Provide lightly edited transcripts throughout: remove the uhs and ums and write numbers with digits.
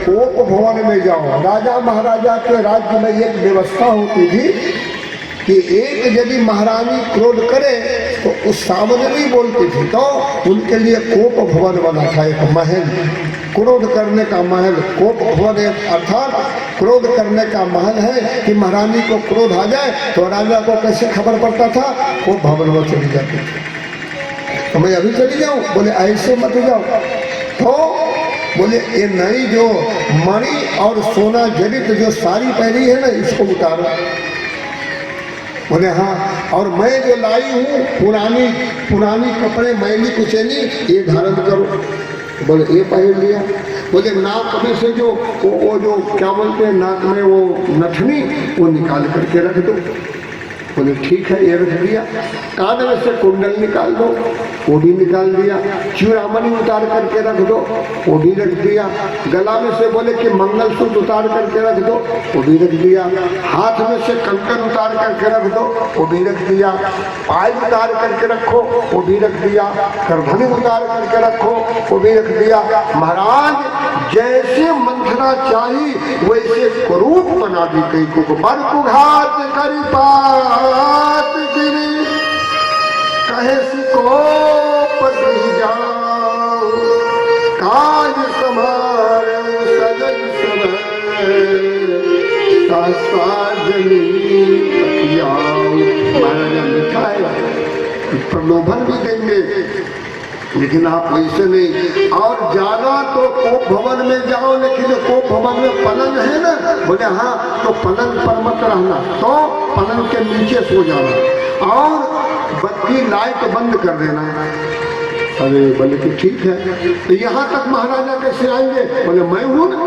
कोप भवन में जाओ। राजा महाराजा के राज्य में एक व्यवस्था होती थी कि एक यदि महारानी क्रोध करे तो उस सामने नहीं बोलती थी, तो उनके लिए कोप भवन बना था, एक महल, क्रोध करने का महल। कोप भवन अर्थात क्रोध करने का महल है कि महारानी को क्रोध आ जाए तो राजा को कैसे खबर पड़ता था, कोप भवन में चली जाती थी। तो मैं अभी चली जाऊं? बोले ऐसे मत जाओ। तो बोले ये नई जो मणि और सोना जड़ित जो साड़ी पहनी है ना, इसको उतारो। बोले हाँ, और मैं जो लाई हूँ पुरानी कपड़े मैली कुचैनी, ये धारण करो। बोले ये पहन लिया। बोले नाक में से जो वो जो क्या बोलते हैं, नाक में वो नथनी, वो निकाल करके रख दो। बोले ठीक है, ये रख दिया। कान में से कुंडल निकाल दो, वो भी निकाल दिया। चूड़ामणि उतार करके रख दो, वो भी रख दिया। गला में से बोले कि मंगलसूत्र उतार करके रख दो, वो भी रख दिया। हाथ में से कंकन उतार करके रख दो, वो भी रख दिया। पायल उतार करके रखो, वो भी रख दिया। करधनी उतार करके रखो, वो भी रख दिया। महाराज जैसे मंथना चाहिए वैसे स्वरूप बना दी। कई को बरकु घात करी पात गिरी, कहे सिको पति जाओ, काज समार सजन समय, साजनी पतियाओ। महाराजा लिखा है प्रलोभन भी देंगे, लेकिन आप वैसे नहीं। और जाना तो कोप भवन में जाओ, लेकिन कोप भवन में पलंग है ना, बोले हाँ, तो पलंग पर मत रहना, तो पलंग के नीचे सो जाना और बत्ती लाइट बंद कर देना। अरे बोले कि ठीक है। तो यहाँ तक महाराजा कैसे आएंगे? बोले मैं हूँ ना।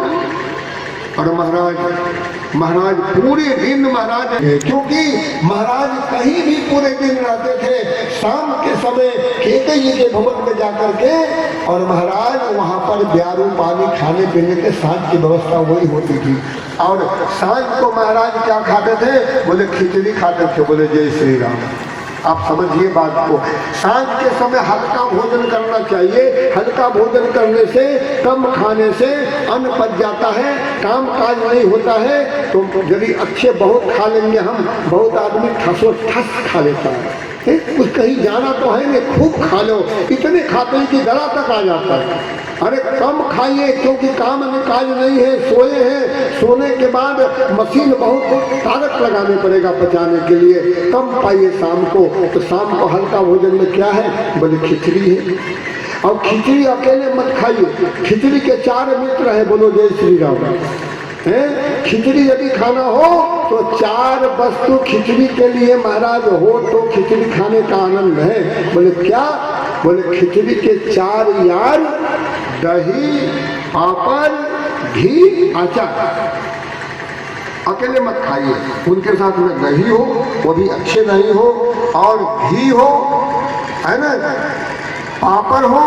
और महाराज पूरे दिन महाराज, क्योंकि महाराज कहीं भी पूरे दिन रहते थे, शाम के समय केकई के भवन में जाकर के, और महाराज वहाँ पर ब्यारू पानी खाने पीने के साथ की व्यवस्था वही होती थी। और सांझ को महाराज क्या खाते थे? बोले खिचड़ी खाते थे। बोले जय श्री राम। आप समझिए बात को। सांझ के समय हल्का भोजन करना चाहिए। हल्का भोजन करने से, कम खाने से अन्न पच जाता है, काम काज नहीं होता है। तो यदि अच्छे बहुत खा लेंगे हम, बहुत आदमी ठसो ठस खा लेता है। कुछ कहीं जाना तो है नहीं, खूब खा लो, इतने खाते हैं कि गला तक आ जाता है। अरे कम खाइए, क्योंकि काम में काज नहीं है, सोए हैं, सोने के बाद मशीन बहुत ताकत लगाने पड़ेगा पचाने के लिए। कम पाइए शाम को। तो शाम को हल्का भोजन में क्या है? बोले खिचड़ी है। और खिचड़ी अकेले मत खाइए, खिचड़ी के 4 मित्र है। बोलो जय श्री राम। खिचड़ी यदि खाना हो तो 4 वस्तु खिचड़ी के लिए महाराज हो तो खिचड़ी खाने का आनंद है। बोले क्या? बोले खिचड़ी के 4 यार, दही, पापड़, घी, अचार। अकेले मत खाइए, उनके साथ में दही हो, वो भी अच्छे दही हो, और घी हो, है ना, पापड़ हो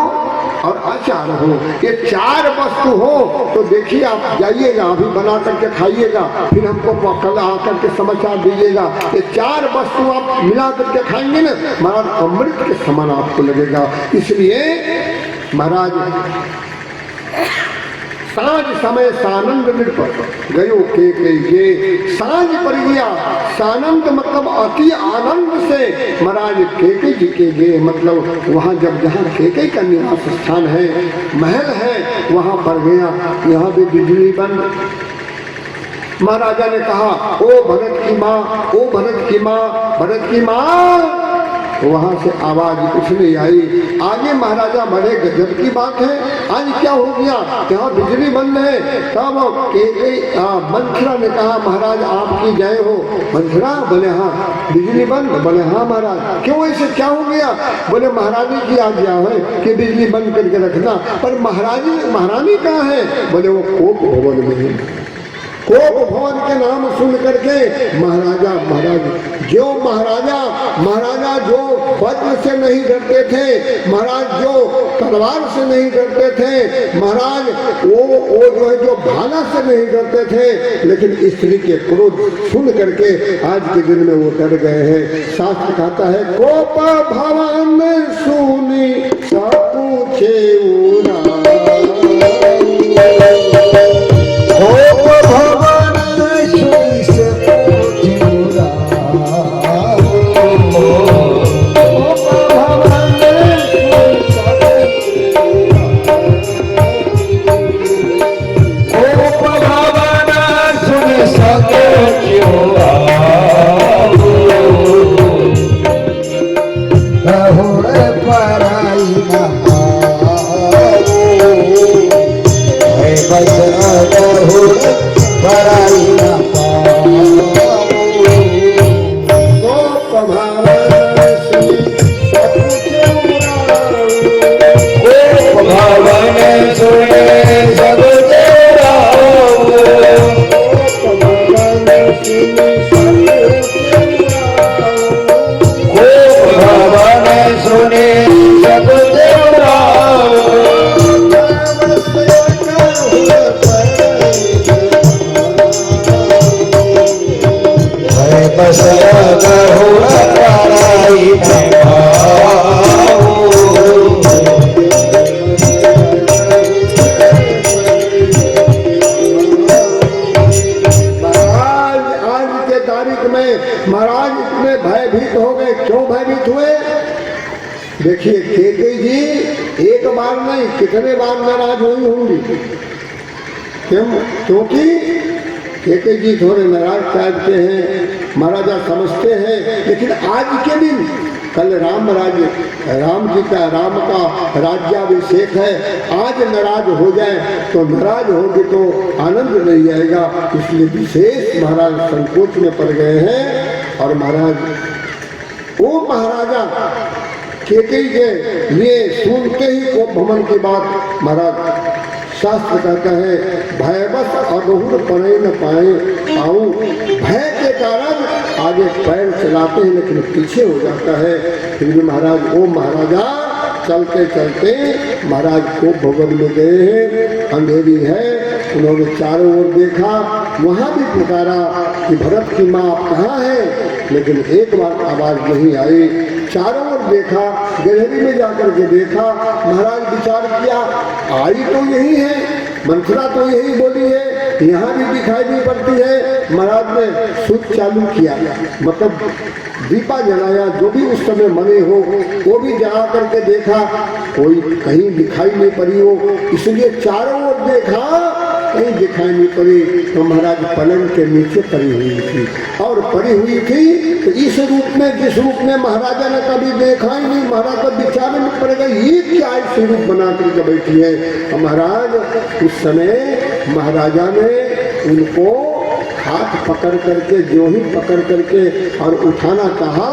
और अचार हो। ये 4 वस्तु हो तो देखिए, आप जाइएगा, अभी बना करके खाइएगा, फिर हमको कल आकर के समाचार दीजिएगा। ये 4 वस्तु आप मिला करके खाएंगे ना, महाराज अमृत के समान आपको लगेगा। इसलिए महाराज सांझ समय सानंद नृप गयो के सांझ पर गया। सानंद मतलब अति आनंद से महाराज केके जी के गए। मतलब वहाँ जब जहाँ केके का निवास स्थान है, महल है, वहाँ पर गया। यहाँ भी बिजली बंद। महाराजा ने कहा, ओ भरत की माँ, ओ भरत की माँ, भरत की माँ। वहां से आवाज कुछ नहीं आई। आगे महाराजा बड़े गजब की बात है, आज क्या हो गया? यहाँ बिजली बंद है। तब मंथरा ने कहा, महाराज आपकी जय हो। मंथरा? बोले हाँ। बिजली बंद? बोले हाँ महाराज। क्यों ऐसे, क्या हो गया? बोले महारानी की आज्ञा है कि बिजली बंद करके रखना। पर महारानी कहाँ है? बोले वो कोप भवन में है। कोप भवन के नाम सुन करके महाराज जो वज्र से नहीं डरते थे, महाराज जो तलवार से नहीं डरते थे, महाराज वो जो है जो भाला से नहीं डरते थे, लेकिन स्त्री के क्रोध सुन करके आज के दिन में वो डर गए हैं। शास्त्र कहता है, कोप भवन सुनी सब पूछे गहुड़ पराई न बस गहुड़ पराई न भवन सुने सब सुने सब बस गहुड़ पराई न महाराज इतने भयभीत हो गए। क्यों भयभीत हुए? देखिए केकई जी एक बार नहीं कितने बार नाराज हुई होंगी। क्यों? क्योंकि केकई जी थोड़े नाराज टाइप के हैं, महाराजा समझते हैं। लेकिन आज के दिन कल राम जी का राज्याभिषेक है, आज नाराज हो जाए तो नाराज होगी तो आनंद नहीं आएगा। इसलिए विशेष महाराज संकोच में पड़ गए हैं। और महाराज वो महाराजा केकई के लिए सुनते ही कोप भवन की बात महाराज शास्त्र कहता है भयवश अगहुड़ पड़े न पाए आऊं। भय के कारण आगे पैर चलाते हैं लेकिन पीछे हो जाता है। फिर भी महाराज वो महाराजा चलते चलते महाराज को भवन में गए हैं। अंधेरी है, उन्होंने चारों ओर देखा, वहां भी पुकारा कि भरत की माँ आप कहाँ है, लेकिन एक बार आवाज नहीं आई। चारों ओर देखा, गहरी में जाकर के देखा, महाराज विचार किया आई तो यही है, मंथरा तो यही बोली है, यहाँ भी दिखाई नहीं पड़ती है। महाराज ने सूत चालू किया, मतलब दीपा जलाया, जो भी उस समय मने हो वो भी जला करके देखा, कोई कहीं दिखाई नहीं पड़ी हो। इसलिए चारों ओर देखा, कहीं दिखाई नहीं पड़ी। तो महाराज पलंग के नीचे पड़ी हुई थी, और पड़ी हुई थी तो इस रूप में जिस रूप में महाराजा ने कभी देखा ही नहीं। महाराज को विचार में पड़ गई ये क्या ऐसी रूप बना करके बैठी है। और महाराज उस समय महाराजा ने उनको हाथ पकड़ करके जो ही पकड़ करके और उठाना कहा,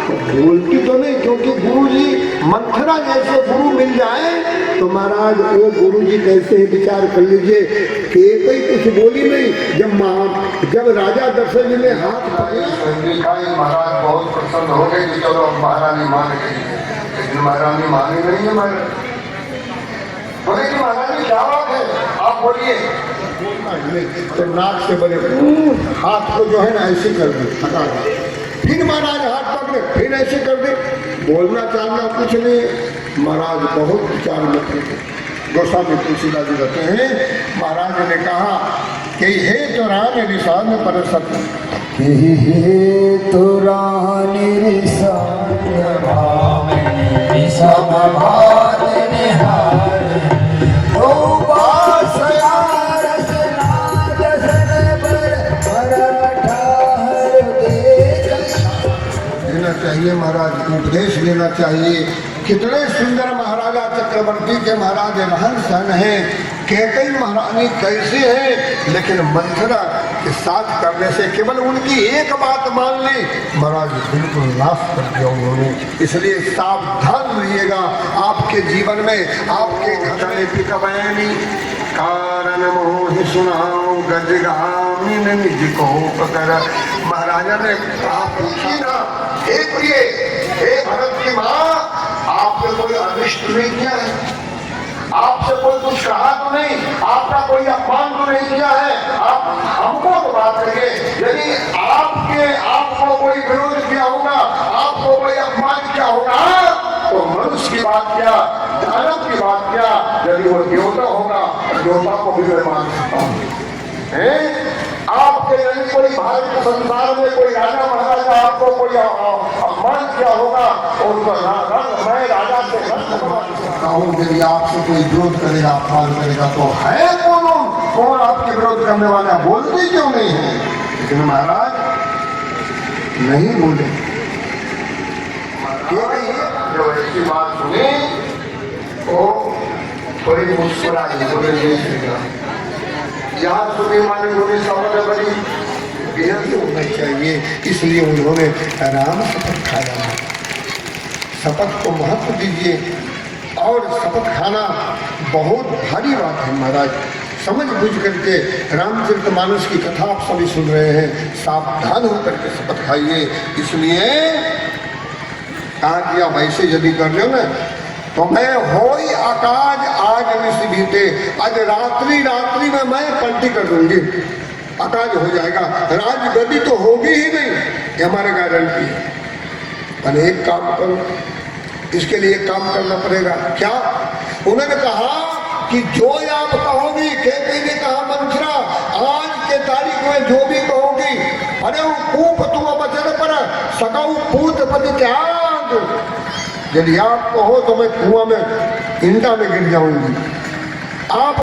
बोलती तो नहीं, क्योंकि गुरु जी मंथरा जैसे गुरु मिल जाए तो महाराज वो गुरु जी कैसे ही विचार कर लीजिए। केकई कुछ बोली नहीं। जब राजा दशरथ जी ने हाथ पकड़ा, महाराज बहुत प्रसन्न हो गए कि चलो महारानी मान गई, लेकिन महारानी मानी नहीं है। बोले कि महारानी क्या बात है, आप बोलिए। तो नाक से बोले हाथ को जो है ना ऐसे कर दे, हटा दे। फिर महाराज हाथ पकड़े, फिर ऐसे कर दे। बोलना चालना कुछ नहीं। महाराज बहुत विचार में थे। गोस्वामी तुलसीदास जी कहते हैं महाराज ने कहा कि हे तो रानी रिसान पर सत्य, हे तो रानी चाहिए महाराज, उपदेश लेना चाहिए। कितने सुंदर महाराजा चक्रवर्ती के महाराज रहन सहन है, केकई महारानी कैसे है, लेकिन मंथरा के साथ करने से केवल उनकी एक बात मान ली, महाराज बिल्कुल नाश कर दिया उन्होंने। इसलिए सावधान रहिएगा आपके जीवन में। आपके घटने पिकवैनी कारण मोहि सुनाओ गजगामी निज को पकर। महाराजा ने कहा पूछी ना, हे प्रिय, हे भरत की माँ, आपने कोई अनिष्ट नहीं किया है, आपसे कोई कुछ कहा तो नहीं, आपका कोई अपमान तो नहीं किया है। आप हमको तो बात करिए, यदि आपको कोई विरोध किया होगा, आपको कोई अपमान किया होगा, तो मनुष्य की बात क्या, दानव की बात क्या, यदि वो देवता होगा, देवता को भी मैं मान सकता हूँ। आपके नहीं कोई भारत के संसार में कोई राजा महाराजा आपको कोई अपमान किया होगा, और मैं राजा से यदि आपसे कोई विरोध करेगा, अपमान करेगा, तो है कौन आपके विरोध करने वाला, बोलते क्यों नहीं है? लेकिन महाराज नहीं बोले। की बात सुनी तो थोड़ी मुस्कुराई, बोले जय श्री राम। यहाँ सुनी माने बोली समझ बड़ी बेहद होना चाहिए, इसलिए उन्होंने राम शपथ खाया। शपथ को महत्व दीजिए, और शपथ खाना बहुत भारी बात है महाराज। समझ बुझ करके रामचरितमानस की कथा आप सभी सुन रहे हैं, सावधान होकर के शपथ खाइए। इसलिए कहा कि आप ऐसे यदि कर लो ना तो मैं होई आकाज आज निश बीते, आज रात्रि रात्रि में मैं पलटी कर दूंगी, आकाज हो जाएगा, राजगद्दी तो होगी ही नहीं, ये हमारे गारंटी है। पर एक काम करो, इसके लिए काम करना पड़ेगा। क्या? उन्होंने कहा कि जो आप कहोगी, कहते ने कहा मंत्रा, आज के तारीख में जो भी कहोगी, अरे वो कूप तुम बचन पर सकाऊ पूत पति त्याग, यदि आप कहो तो मैं कुआं में इंटा में गिर जाऊंगी। आप